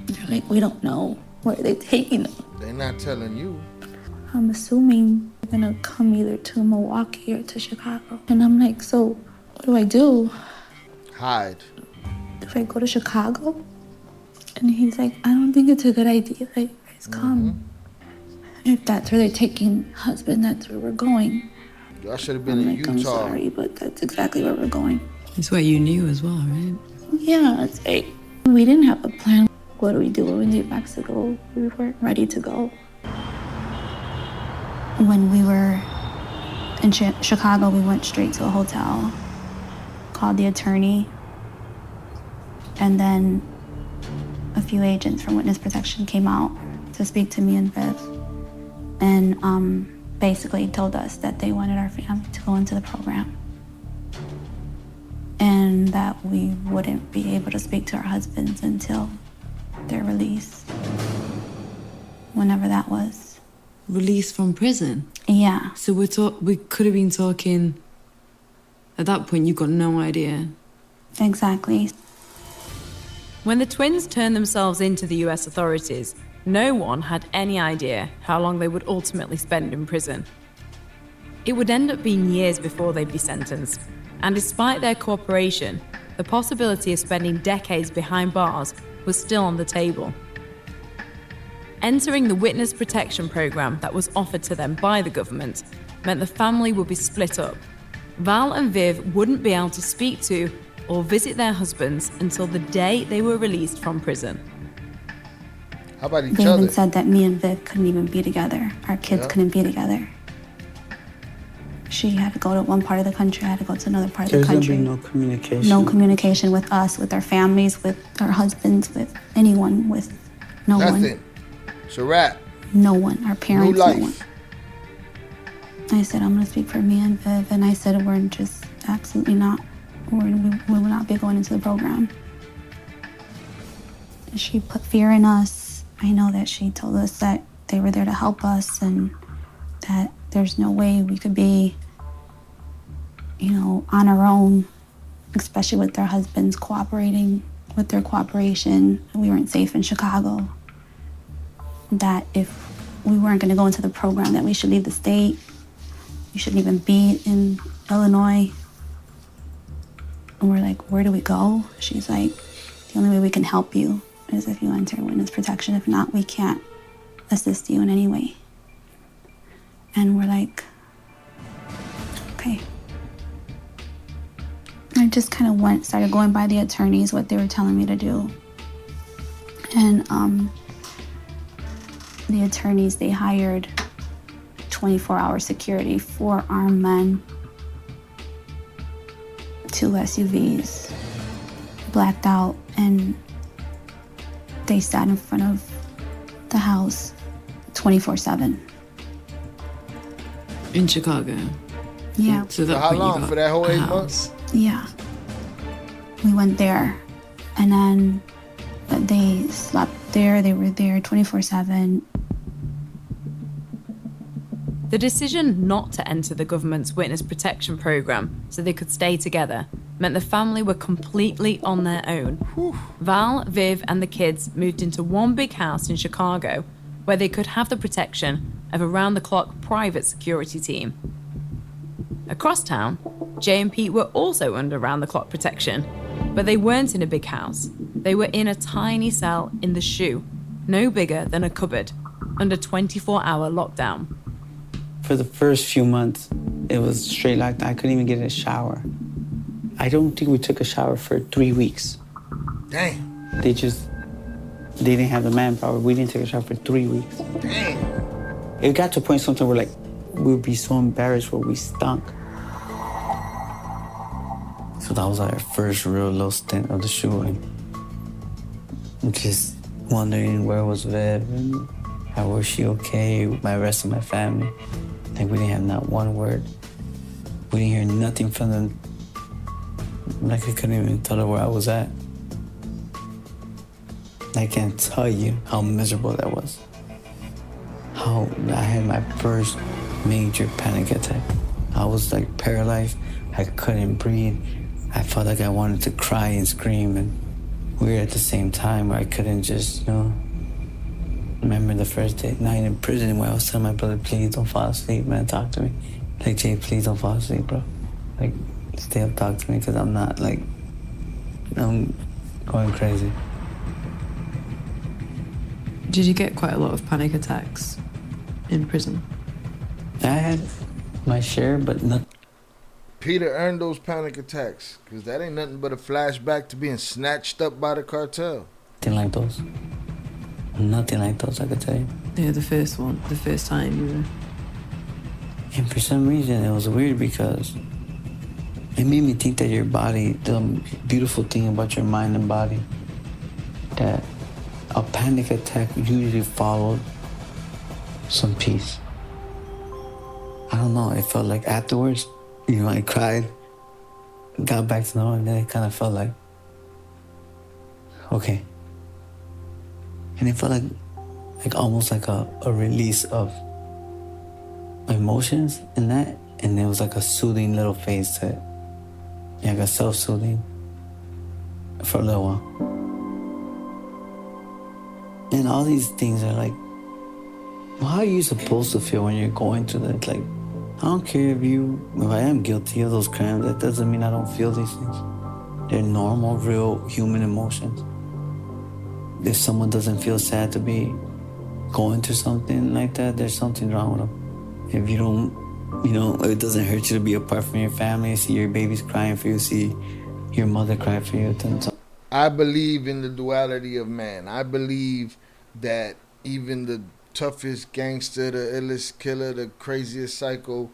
They're like, we don't know. Where are they taking them? They're not telling you. I'm assuming they're gonna come either to Milwaukee or to Chicago. And I'm like, so what do I do? Hide. Do I go to Chicago? And he's like, I don't think it's a good idea that you guys come. If that's where they're taking husband, that's where we're going. Y'all should have been in Utah. I'm sorry, but that's exactly where we're going. It's where you knew as well, right? Yeah, it's like, we didn't have a plan. What do we do when we leave Mexico? We weren't ready to go. When we were in Chicago, we went straight to a hotel, called the attorney, and then a few agents from witness protection came out to speak to me and Viv, and basically told us that they wanted our family to go into the program and that we wouldn't be able to speak to our husbands until their release, whenever that was. Released from prison? Yeah. So we could have been talking, at that point you got no idea. Exactly. When the twins turned themselves into the US authorities, no one had any idea how long they would ultimately spend in prison. It would end up being years before they'd be sentenced, and despite their cooperation, the possibility of spending decades behind bars was still on the table. Entering the witness protection program that was offered to them by the government meant the family would be split up, Val and Viv wouldn't be able to speak to or visit their husbands until the day they were released from prison. How about each they other? They even said that me and Viv couldn't even be together. Our kids couldn't be together. She had to go to one part of the country, I had to go to another part of the country. There's going to be no communication. No communication with us, with our families, with our husbands, with anyone, with no one. Nothing. It's a wrap. No one. Our parents, New life. no one. I said, I'm going to speak for me and Viv, and I said, we're just absolutely not. We will not be going into the program. She put fear in us. I know that she told us that they were there to help us and that there's no way we could be, on our own, especially with their husbands cooperating with their cooperation. We weren't safe in Chicago. That if we weren't going to go into the program, that we should leave the state. We shouldn't even be in Illinois. And we're like, where do we go? She's like, the only way we can help you is if you enter witness protection. If not, we can't assist you in any way. And we're like, okay. I just kind of started going by the attorneys, what they were telling me to do. And the attorneys, they hired 24-hour security, 4 armed men, 2 SUVs, blacked out, and they sat in front of the house 24/7. In Chicago? Yeah. So For how long? For that whole 8 months? Yeah. We went there, and then they slept there. They were there 24/7. The decision not to enter the government's witness protection program so they could stay together meant the family were completely on their own. Val, Viv, and the kids moved into one big house in Chicago where they could have the protection of a round-the-clock private security team. Across town, Jay and Pete were also under round-the-clock protection, but they weren't in a big house. They were in a tiny cell in the shoe, no bigger than a cupboard, under 24-hour lockdown. For the first few months, it was straight lockdown. I couldn't even get in a shower. I don't think we took a shower for 3 weeks. Damn. They didn't have the manpower. We didn't take a shower for 3 weeks. Damn. It got to a point sometimes where we'd be so embarrassed where we stunk. So that was our first real little stint of the shooting. Just wondering where was Viv and how was she okay, my rest of my family. We didn't have not one word. We didn't hear nothing from them. I couldn't even tell her where I was at. I can't tell you how miserable that was. How I had my first major panic attack. I was paralyzed. I couldn't breathe. I felt like I wanted to cry and scream, and we were at the same time where I couldn't just, Remember the first night in prison where I was telling my brother, please don't fall asleep, man, talk to me. Jay, please don't fall asleep, bro. Stay up, talk to me, because I'm not, I'm going crazy. Did you get quite a lot of panic attacks in prison? I had my share, but not. Peter earned those panic attacks, because that ain't nothing but a flashback to being snatched up by the cartel. Nothing like those. Nothing like those, I could tell you. Yeah, the first time you were... And for some reason, it was weird because it made me think that your body, the beautiful thing about your mind and body, that a panic attack usually followed some peace. I don't know, it felt like afterwards, I cried, got back to normal, and then it kind of felt like, okay. And it felt like almost like a release of emotions in that, and there was a soothing little phase to it. Like a self-soothing for a little while. And all these things are how are you supposed to feel when you're going through that? I don't care if I am guilty of those crimes, that doesn't mean I don't feel these things. They're normal, real human emotions. If someone doesn't feel sad to be going through something like that, there's something wrong with them. If you don't You know, it doesn't hurt you to be apart from your family, see your babies crying for you, see your mother cry for you. I believe in the duality of man. I believe that even the toughest gangster, the illest killer, the craziest psycho,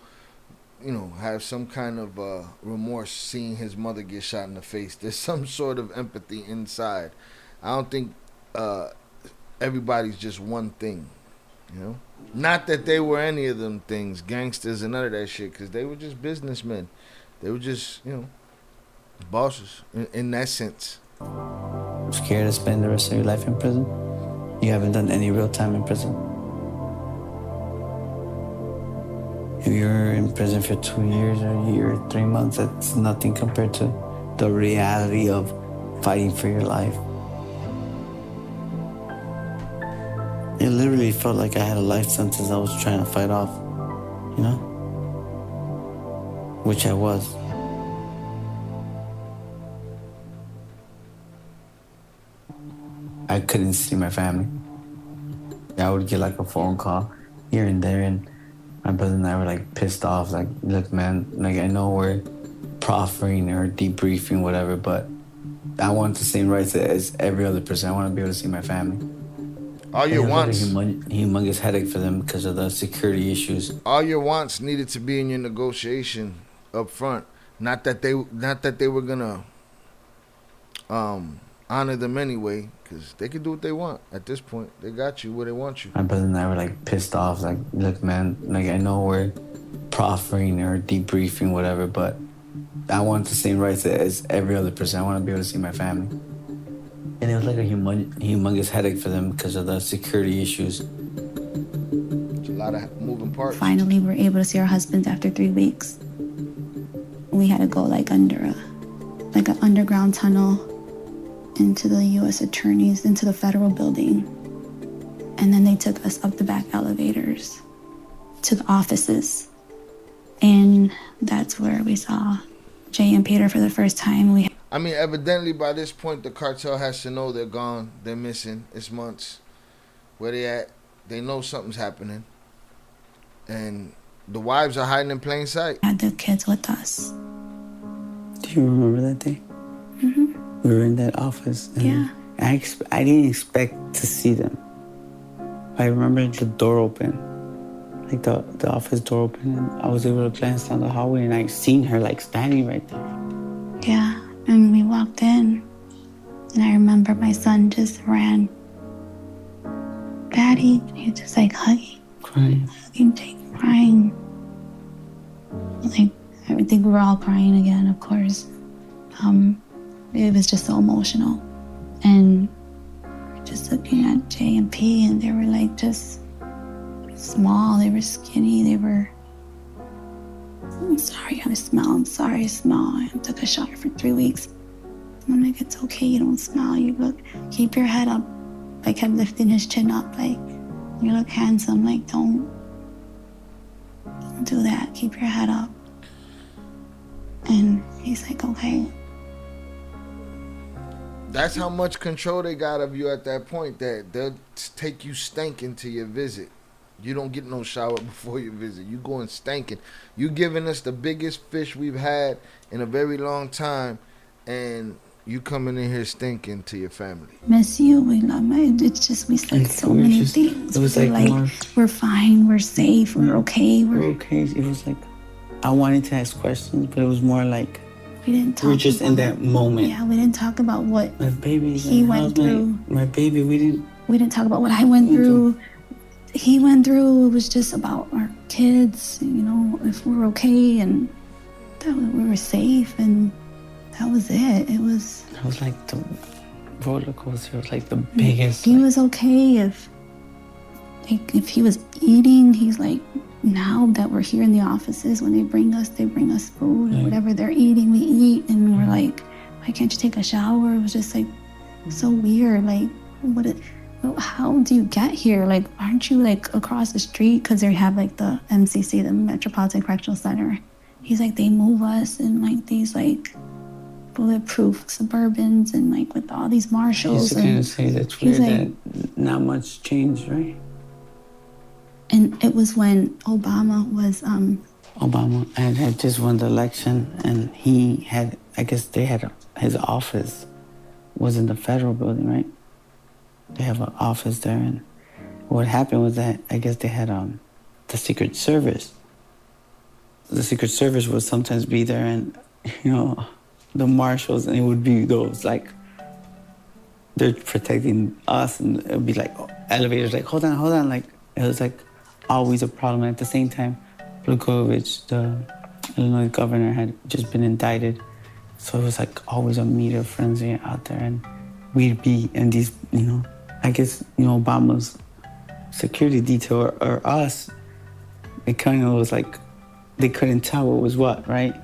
you know, have some kind of remorse seeing his mother get shot in the face. There's some sort of empathy inside. I don't think everybody's just one thing, you know? Not that they were any of them things, gangsters and none of that shit, because they were just businessmen. They were just, you know, bosses in that sense. Scared to spend the rest of your life in prison? You haven't done any real time in prison. If you're in prison for 2 years or a year or 3 months, that's nothing compared to the reality of fighting for your life. It literally felt like I had a life sentence I was trying to fight off, you know? Which I was. I couldn't see my family. I would get like a phone call here and there, and my brother and I were like pissed off, like, look, man, like I know we're proffering or debriefing, whatever, but I want the same rights as every other person. I want to be able to see my family. All your wants. It was like a humongous headache for them because of the security issues. All your wants needed to be in your negotiation up front. Not that they were gonna honor them anyway, because they can do what they want at this point. They got you where they want you. My brother and I were like pissed off, like, look, man, like I know we're proffering or debriefing, whatever, but I want the same rights as every other person. I want to be able to see my family. And it was like a humongous headache for them because of the security issues. It's a lot of moving parts. Finally, we were able to see our husbands after 3 weeks. We had to go like under an underground tunnel into the U.S. attorneys, into the federal building. And then they took us up the back elevators to the offices. And that's where we saw Jay and Peter for the first time. I mean, evidently by this point, the cartel has to know they're gone, they're missing. It's months. Where they at? They know something's happening. And the wives are hiding in plain sight. Had the kids with us. Do you remember that day? Mm-hmm. We were in that office. And yeah. I didn't expect to see them. I remember the door open, like the office door open, and I was able to glance down the hallway, and I seen her like standing right there. Yeah. And we walked in, and I remember my son just ran. Daddy, and he was just like hugging. Crying. Hugging, crying. Like, I think we were all crying again, of course. It was just so emotional. And just looking at J and P, and they were like just small, they were skinny, they were... I'm sorry, I smell. I'm sorry, I smell. I took a shower for 3 weeks. I'm like, it's okay, you don't smell. You look, keep your head up. I kept lifting his chin up, like, you look handsome. Like, don't do that. Keep your head up. And he's like, okay. That's how much control they got of you at that point, that they'll take you stinking to your visit. You don't get no shower before your visit. You going stinking. You giving us the biggest fish we've had in a very long time, and you coming in here stinking to your family. Miss you. We love you. It's just, we said so many things. It was like we're fine. We're safe. We're okay. We're okay. It was like, I wanted to ask questions, but it was more like, we didn't talk. We're just in that moment. Yeah, we didn't talk about what my baby he went through. My baby, we didn't talk about what I went through. He went through. It was just about our kids, you know, if we're okay and that we were safe, and that was it. It was like the roller coaster. It was like the biggest. He was okay if he was eating. He's like, now that we're here in the offices, when they bring us food and whatever they're eating, we eat, and we're like, why can't you take a shower? It was just like so weird. Like, how do you get here? Like, aren't you like across the street? Because they have like the MCC, the Metropolitan Correctional Center. He's like, they move us in like these like bulletproof Suburbans and like with all these marshals. He's going to say that's weird that not much changed, right? And it was when Obama was Obama had just won the election, and he had, I guess they had his office was in the federal building, right? They have an office there, and what happened was that I guess they had the Secret Service. The Secret Service would sometimes be there, and the marshals, and it would be those like they're protecting us, and it would be like elevators, like hold on, like it was like always a problem. And at the same time, Blagojevich, the Illinois governor, had just been indicted, so it was like always a media frenzy out there, and we'd be in these, I guess Obama's security detail or us, it kind of was like they couldn't tell what was what, right?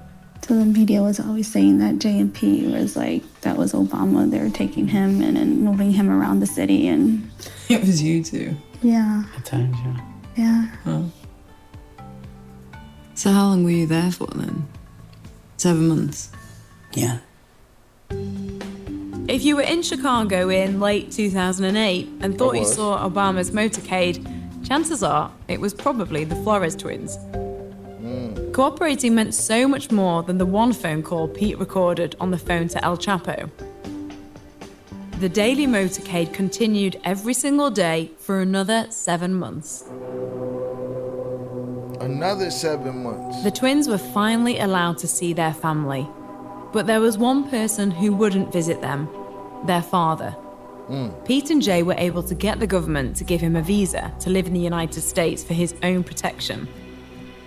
So the media was always saying that Jay and Pete was like, that was Obama. They were taking him and moving him around the city, and it was you two. Yeah. At times, yeah. Yeah. Oh. So how long were you there for then? 7 months? Yeah. If you were in Chicago in late 2008 and thought you saw Obama's motorcade, chances are it was probably the Flores twins. Cooperating meant so much more than the one phone call Pete recorded on the phone to El Chapo. The daily motorcade continued every single day for another 7 months. Another 7 months. The twins were finally allowed to see their family, but there was one person who wouldn't visit them, their father. Pete and Jay were able to get the government to give him a visa to live in the United States for his own protection.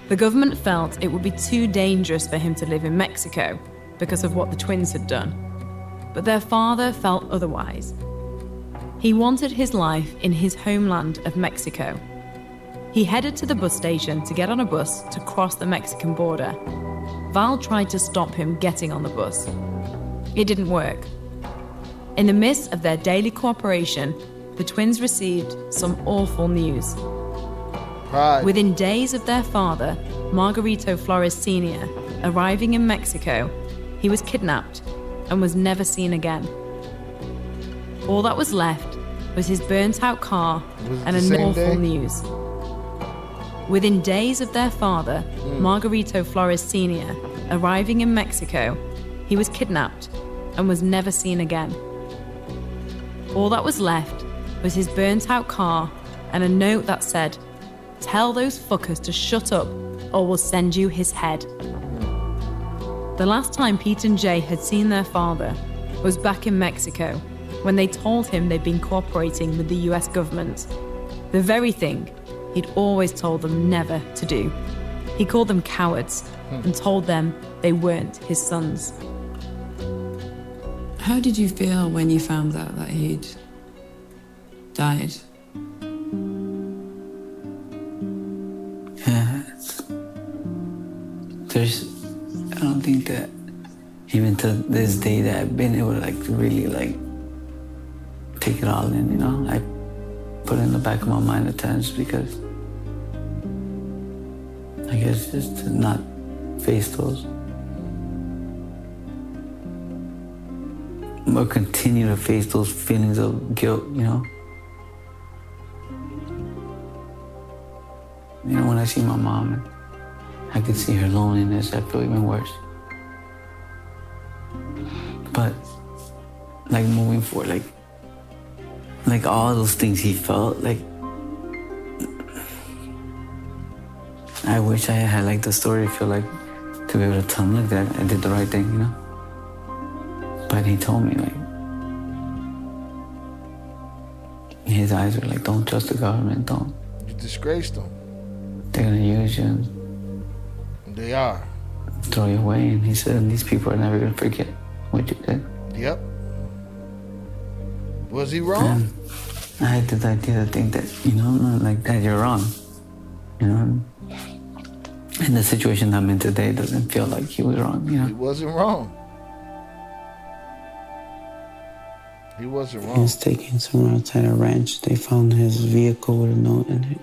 The government felt it would be too dangerous for him to live in Mexico because of what the twins had done. But their father felt otherwise. He wanted his life in his homeland of Mexico. He headed to the bus station to get on a bus to cross the Mexican border. Val tried to stop him getting on the bus. It didn't work. In the midst of their daily cooperation, the twins received some awful news. Pride. Within days of their father, Margarito Flores Sr., arriving in Mexico, he was kidnapped and was never seen again. All that was left was his burnt-out car and an awful news. Within days of their father, Margarito Flores Sr., arriving in Mexico, he was kidnapped and was never seen again. All that was left was his burnt-out car and a note that said, "Tell those fuckers to shut up or we'll send you his head." The last time Pete and Jay had seen their father was back in Mexico when they told him they'd been cooperating with the US government. The very thing he'd always told them never to do. He called them cowards and told them they weren't his sons. How did you feel when you found out that he'd died? Yeah. I don't think that even to this day that I've been able to really take it all in, I put it in the back of my mind at times because I guess just to not face those. Or continue to face those feelings of guilt, when I see my mom and I can see her loneliness, I feel even worse. But moving forward, all those things he felt, I wish I had the story to be able to tell him that I did the right thing, But he told me his eyes were don't trust the government, don't. You disgraced them. They're gonna use you and they are. Throw you away. And he said, these people are never gonna forget what you did. Yep. Was he wrong? And I had this idea to think that, that you're wrong. And the situation I'm in today doesn't feel like he was wrong, He wasn't wrong. He wasn't wrong. He was taken somewhere outside a ranch. They found his vehicle with a note in it.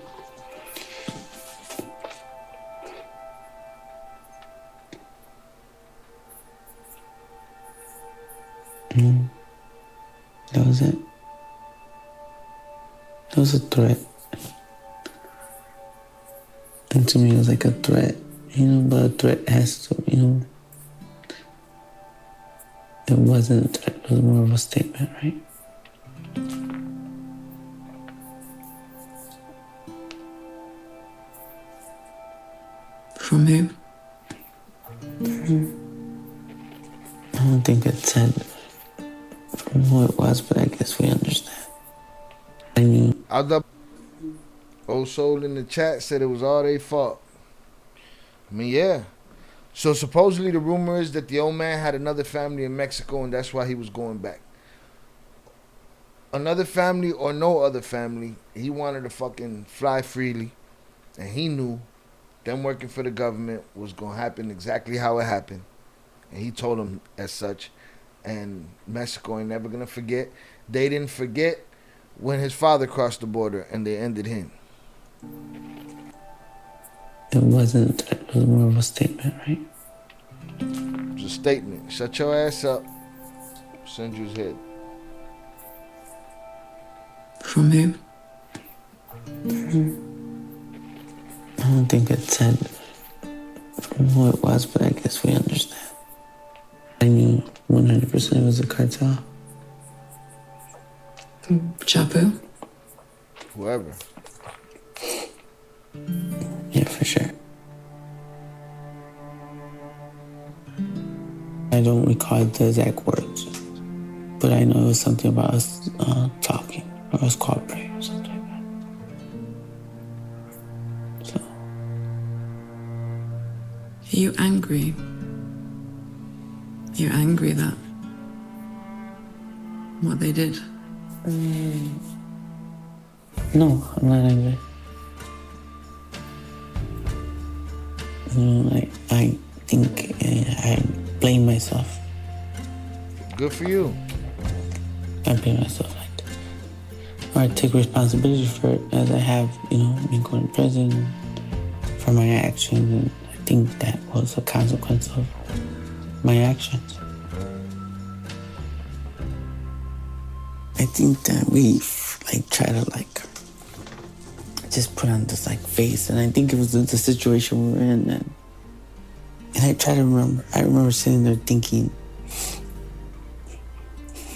That was it. That was a threat. And to me, it was like a threat, But a threat has to, it wasn't a threat, it was more of a statement, right? From who? I don't think it said from who it was, but I guess we understand. I mean, Old Soul in the chat said it was all their fault. I mean, yeah. So supposedly the rumor is that the old man had another family in Mexico and that's why he was going back. Another family or no other family, he wanted to fucking fly freely. And he knew them working for the government was going to happen exactly how it happened. And he told them as such. And Mexico ain't never going to forget. They didn't forget when his father crossed the border and they ended him. It wasn't, it was more of a statement, right? It was a statement. Shut your ass up. Send you his head. From who? I don't think it said from who it was, but I guess we understand. I knew 100% it was a cartel. Chapo? Whoever. Yeah, for sure. I don't recall the exact words, but I know it was something about us talking or us cooperating or something like that. So. Are you angry? You're angry that what they did? No, I'm not angry. I think I blame myself. Good for you. I blame myself, or I take responsibility for it, as I have, been going to prison for my actions, and I think that was a consequence of my actions. I think that we try to just put on this face, and I think it was the situation we were in, and I try to remember. I remember sitting there thinking,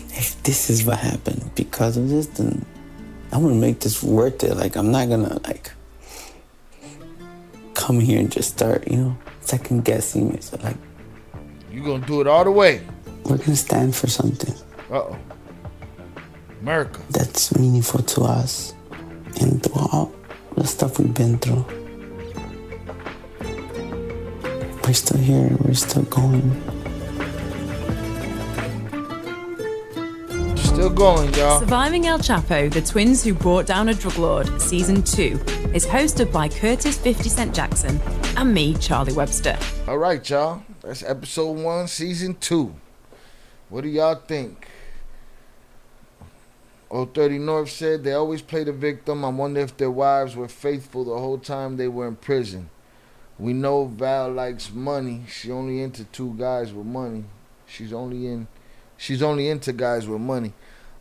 if this is what happened because of this, then I'm gonna make this worth it. I'm not gonna come here and just start, second guessing myself. You gonna do it all the way. We're gonna stand for something. Uh-oh. America. That's meaningful to us, and through all the stuff we've been through, we're still here. We're still going. Still going, y'all. Surviving El Chapo, the twins who brought down a drug lord, Season 2, is hosted by Curtis 50 Cent Jackson and me, Charlie Webster. All right, y'all. That's episode 1, season 2. What do y'all think? 030 North said they always play the victim. I wonder if their wives were faithful the whole time they were in prison. We know Val likes money. She only into 2 guys with money. She's only into guys with money.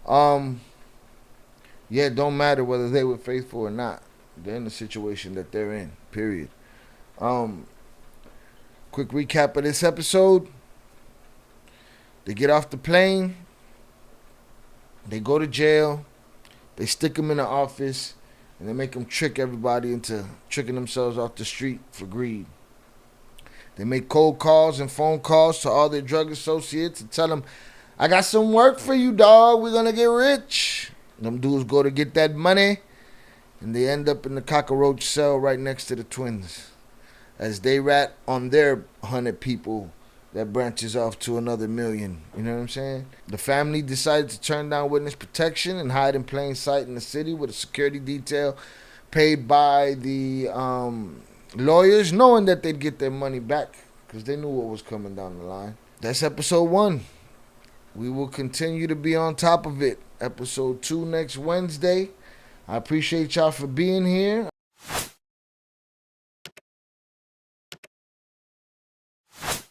Yeah, it don't matter whether they were faithful or not. They're in the situation that they're in, period. Quick recap of this episode. They get off the plane. They go to jail. They stick them in the office. And they make them trick everybody into tricking themselves off the street for greed. They make cold calls and phone calls to all their drug associates and tell them, I got some work for you, dog. We're going to get rich. Them dudes go to get that money. And they end up in the cockroach cell right next to the twins. As they rat on their 100 people that branches off to another million. You know what I'm saying? The family decided to turn down witness protection and hide in plain sight in the city with a security detail paid by the lawyers, knowing that they'd get their money back because they knew what was coming down the line. That's episode 1. We will continue to be on top of it. Episode 2 next Wednesday. I appreciate y'all for being here.